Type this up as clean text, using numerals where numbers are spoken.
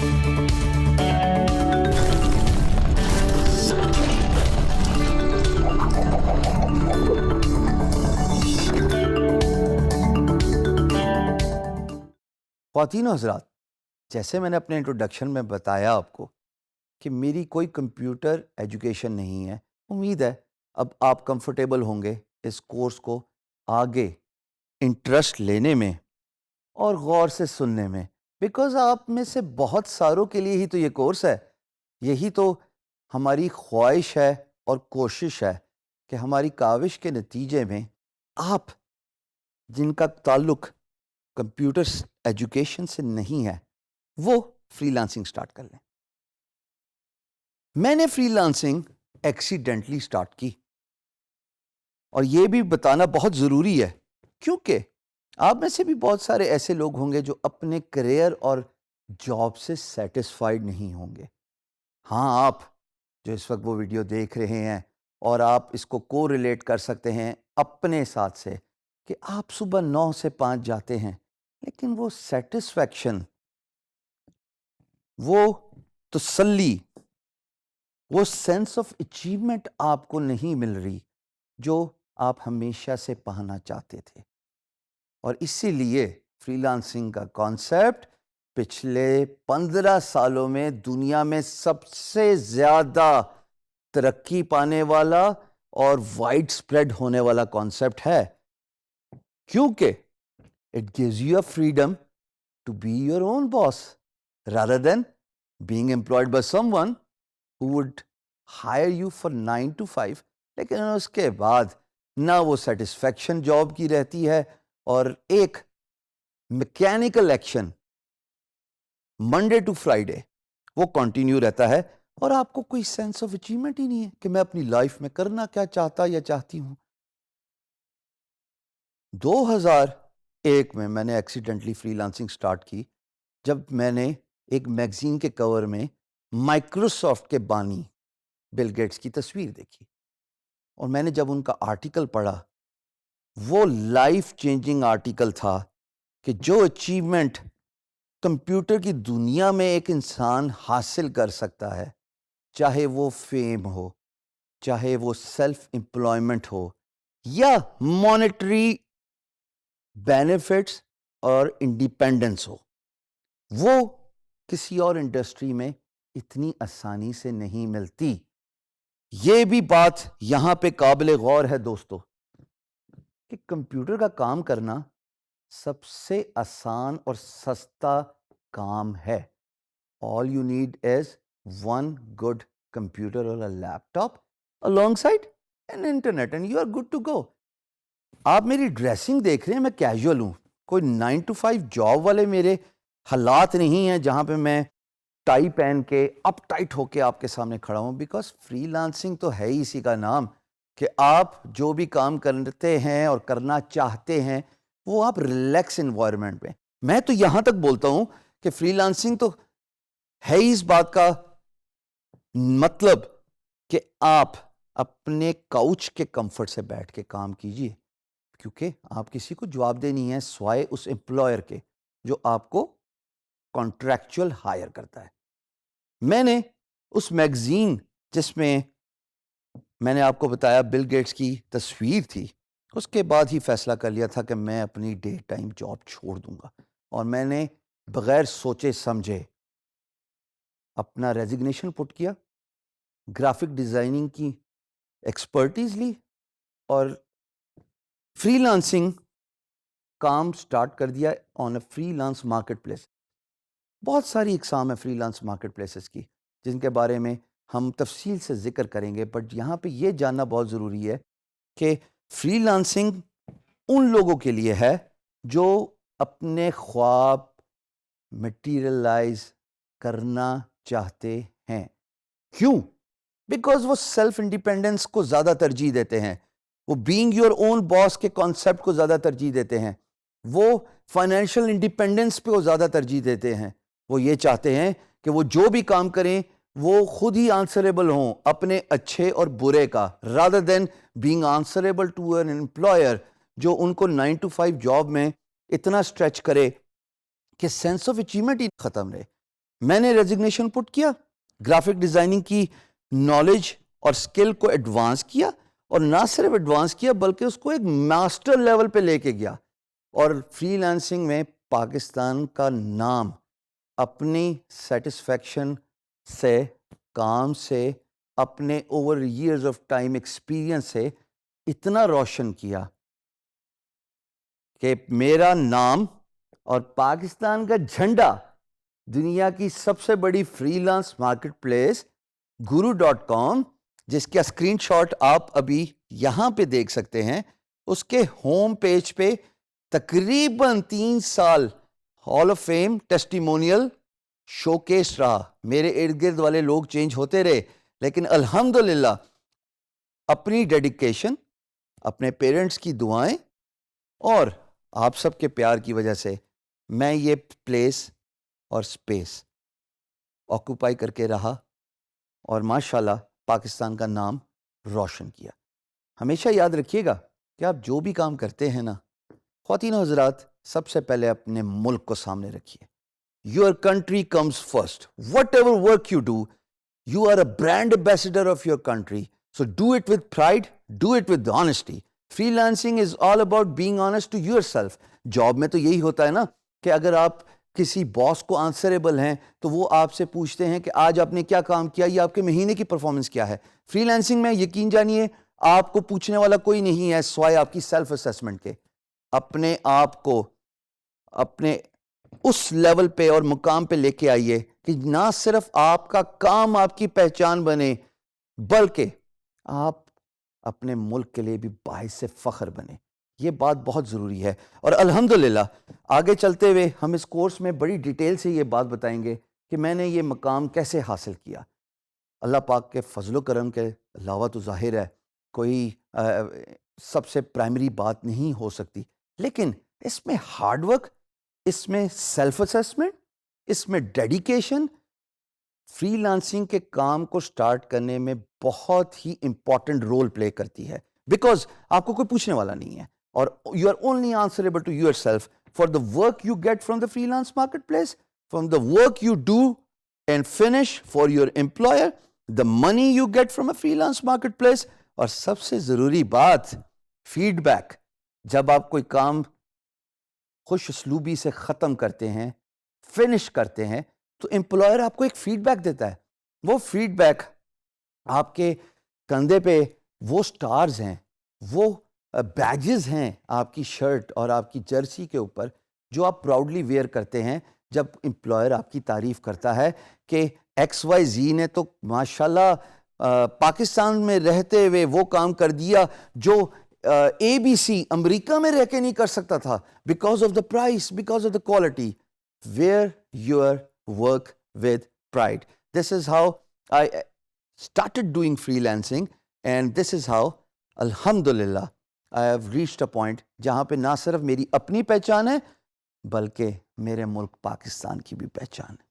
خواتین و حضرات، جیسے میں نے اپنے انٹروڈکشن میں بتایا آپ کو کہ میری کوئی کمپیوٹر ایجوکیشن نہیں ہے، امید ہے اب آپ کمفرٹیبل ہوں گے اس کورس کو آگے انٹرسٹ لینے میں اور غور سے سننے میں، بیکاز آپ میں سے بہت ساروں کے لیے ہی تو یہ کورس ہے. یہی تو ہماری خواہش ہے اور کوشش ہے کہ ہماری کاوش کے نتیجے میں آپ جن کا تعلق کمپیوٹر ایجوکیشن سے نہیں ہے وہ فری لانسنگ سٹارٹ کر لیں. میں نے فری لانسنگ ایکسیڈنٹلی سٹارٹ کی، اور یہ بھی بتانا بہت ضروری ہے کیونکہ آپ میں سے بھی بہت سارے ایسے لوگ ہوں گے جو اپنے کریئر اور جاب سے سیٹسفائیڈ نہیں ہوں گے. ہاں، آپ جو اس وقت وہ ویڈیو دیکھ رہے ہیں اور آپ اس کو کو ریلیٹ کر سکتے ہیں اپنے ساتھ سے کہ آپ صبح 9 سے 5 جاتے ہیں، لیکن وہ سیٹسفیکشن، وہ تسلی، وہ سینس آف اچیومنٹ آپ کو نہیں مل رہی جو آپ ہمیشہ سے پانا چاہتے تھے. اور اسی لیے فری لانسنگ کا کانسیپٹ پچھلے 15 سالوں میں دنیا میں سب سے زیادہ ترقی پانے والا اور وائڈ اسپریڈ ہونے والا کانسیپٹ ہے، کیونکہ it gives you a freedom to be your own boss rather than being employed by someone who would hire you for 9 to 5. لیکن اس کے بعد نہ وہ سیٹسفیکشن جاب کی رہتی ہے، اور ایک mechanical action Monday to Friday وہ کنٹینیو رہتا ہے، اور آپ کو کوئی سینس آف اچیومنٹ ہی نہیں ہے کہ میں اپنی لائف میں کرنا کیا چاہتا یا چاہتی ہوں. 2001 میں نے ایکسیڈنٹلی فری لانسنگ سٹارٹ کی جب میں نے ایک میگزین کے کور میں مائکروسافٹ کے بانی بل گیٹس کی تصویر دیکھی، اور میں نے جب ان کا آرٹیکل پڑھا، وہ لائف چینجنگ آرٹیکل تھا کہ جو اچیومنٹ کمپیوٹر کی دنیا میں ایک انسان حاصل کر سکتا ہے، چاہے وہ فیم ہو، چاہے وہ سیلف امپلائمنٹ ہو، یا مانیٹری بینیفٹس اور انڈیپینڈنس ہو، وہ کسی اور انڈسٹری میں اتنی آسانی سے نہیں ملتی. یہ بھی بات یہاں پہ قابل غور ہے دوستو کہ کمپیوٹر کا کام کرنا سب سے آسان اور سستا کام ہے. All you need is one good computer or a laptop alongside an internet and you are good to go. آپ میری ڈریسنگ دیکھ رہے ہیں، میں کیجول ہوں، کوئی 9 to 5 جاب والے میرے حالات نہیں ہیں جہاں پہ میں ٹائی پہن کے اپ ٹائٹ ہو کے آپ کے سامنے کھڑا ہوں. بیکاز فری لانسنگ تو ہے ہی اسی کا نام کہ آپ جو بھی کام کرتے ہیں اور کرنا چاہتے ہیں وہ آپ ریلیکس انوائرمنٹ میں. میں تو یہاں تک بولتا ہوں کہ فری لانسنگ تو ہے ہی اس بات کا مطلب کہ آپ اپنے کاؤچ کے کمفرٹ سے بیٹھ کے کام کیجئے، کیونکہ آپ کسی کو جواب دہ نہیں ہے سوائے اس امپلائر کے جو آپ کو کانٹریکچول ہائر کرتا ہے. میں نے اس میگزین جس میں میں نے آپ کو بتایا بل گیٹس کی تصویر تھی، اس کے بعد ہی فیصلہ کر لیا تھا کہ میں اپنی ڈے ٹائم جاب چھوڑ دوں گا، اور میں نے بغیر سوچے سمجھے اپنا ریزگنیشن پٹ کیا، گرافک ڈیزائننگ کی ایکسپرٹیز لی، اور فری لانسنگ کام سٹارٹ کر دیا on a freelance marketplace. بہت ساری اقسام ہے فری لانس مارکیٹ پلیسز کی جن کے بارے میں ہم تفصیل سے ذکر کریں گے، بٹ یہاں پہ یہ جاننا بہت ضروری ہے کہ فری لانسنگ ان لوگوں کے لیے ہے جو اپنے خواب مٹیریلائز کرنا چاہتے ہیں. کیوں؟ بیکاز وہ سیلف انڈیپینڈنس کو زیادہ ترجیح دیتے ہیں، وہ بینگ یور اون باس کے کانسیپٹ کو زیادہ ترجیح دیتے ہیں، وہ فائنینشیل انڈیپینڈنس پہ وہ زیادہ ترجیح دیتے ہیں. وہ یہ چاہتے ہیں کہ وہ جو بھی کام کریں وہ خود ہی آنسریبل ہوں اپنے اچھے اور برے کا، rather than being answerable to an employer جو ان کو 9 to 5 جاب میں اتنا اسٹریچ کرے کہ سینس آف اچیومنٹ ہی ختم رہے. میں نے ریزگنیشن پٹ کیا, گرافک ڈیزائننگ کی نالج اور سکل کو ایڈوانس کیا, اور نہ صرف ایڈوانس کیا بلکہ اس کو ایک ماسٹر لیول پہ لے کے گیا, اور فری لانسنگ میں پاکستان کا نام اپنی سیٹسفیکشن سے, کام سے, اپنے over years of time experience سے اتنا روشن کیا کہ میرا نام اور پاکستان کا جھنڈا دنیا کی سب سے بڑی free lance market place guru.com, جس کا اسکرین شاٹ آپ ابھی یہاں پہ دیکھ سکتے ہیں, اس کے ہوم پیج پہ تقریباً 3 سال hall of fame testimonial show case رہا. میرے ارد گرد والے لوگ چینج ہوتے رہے, لیکن الحمدللہ اپنی ڈیڈیکیشن, اپنے پیرنٹس کی دعائیں اور آپ سب کے پیار کی وجہ سے میں یہ پلیس اور سپیس آکوپائی کر کے رہا, اور ماشاءاللہ پاکستان کا نام روشن کیا. ہمیشہ یاد رکھیے گا کہ آپ جو بھی کام کرتے ہیں نا, خواتین و حضرات, سب سے پہلے اپنے ملک کو سامنے رکھیے. Your country comes first. Whatever work you do, you are a brand ambassador of your country. So do it with pride, do it with honesty. Freelancing is all about being honest to yourself. Job میں تو یہی ہوتا ہے نا کہ اگر آپ کسی باس کو آنسریبل ہیں تو وہ آپ سے پوچھتے ہیں کہ آج آپ نے کیا کام کیا, یا آپ کے مہینے کی پرفارمنس کیا ہے. فری لانسنگ میں یقین جانیے آپ کو پوچھنے والا کوئی نہیں ہے سوائے آپ کی سیلف اسیسمنٹ کے. اپنے آپ کو اپنے اس لیول پہ اور مقام پہ لے کے آئیے کہ نہ صرف آپ کا کام آپ کی پہچان بنے, بلکہ آپ اپنے ملک کے لیے بھی باعث فخر بنے. یہ بات بہت ضروری ہے, اور الحمدللہ آگے چلتے ہوئے ہم اس کورس میں بڑی ڈیٹیل سے یہ بات بتائیں گے کہ میں نے یہ مقام کیسے حاصل کیا. اللہ پاک کے فضل و کرم کے علاوہ تو ظاہر ہے کوئی سب سے پرائمری بات نہیں ہو سکتی, لیکن اس میں ہارڈ ورک, اس میں سیلف اسیسمنٹ, اس میں ڈیڈیکیشن فری لانسنگ کے کام کو سٹارٹ کرنے میں بہت ہی امپورٹنٹ رول پلے کرتی ہے. بیکاز آپ کو کوئی پوچھنے والا نہیں ہے, اور you are only answerable to yourself for the work you get from the freelance marketplace, from the work you do and finish for your employer, the money you get from a freelance marketplace, اور سب سے ضروری بات feed back. جب آپ کوئی کام خوش اسلوبی سے ختم کرتے ہیں, فنش کرتے ہیں, تو امپلائر آپ کو ایک فیڈ بیک دیتا ہے. وہ فیڈ بیک آپ کے کندھے پہ وہ سٹارز ہیں, وہ بیجز ہیں آپ کی شرٹ اور آپ کی جرسی کے اوپر جو آپ پراؤڈلی ویئر کرتے ہیں جب امپلائر آپ کی تعریف کرتا ہے کہ ایکس وائی زی نے تو ماشاءاللہ پاکستان میں رہتے ہوئے وہ کام کر دیا جو اے بی سی امریکہ میں رہ کے نہیں کر سکتا تھا, because of the price, because of the quality. Where your work with pride. This is how I started doing free lancing, and this is how الحمدللہ I have reached a point جہاں پہ نہ صرف میری اپنی پہچان ہے بلکہ میرے ملک پاکستان کی بھی پہچان ہے.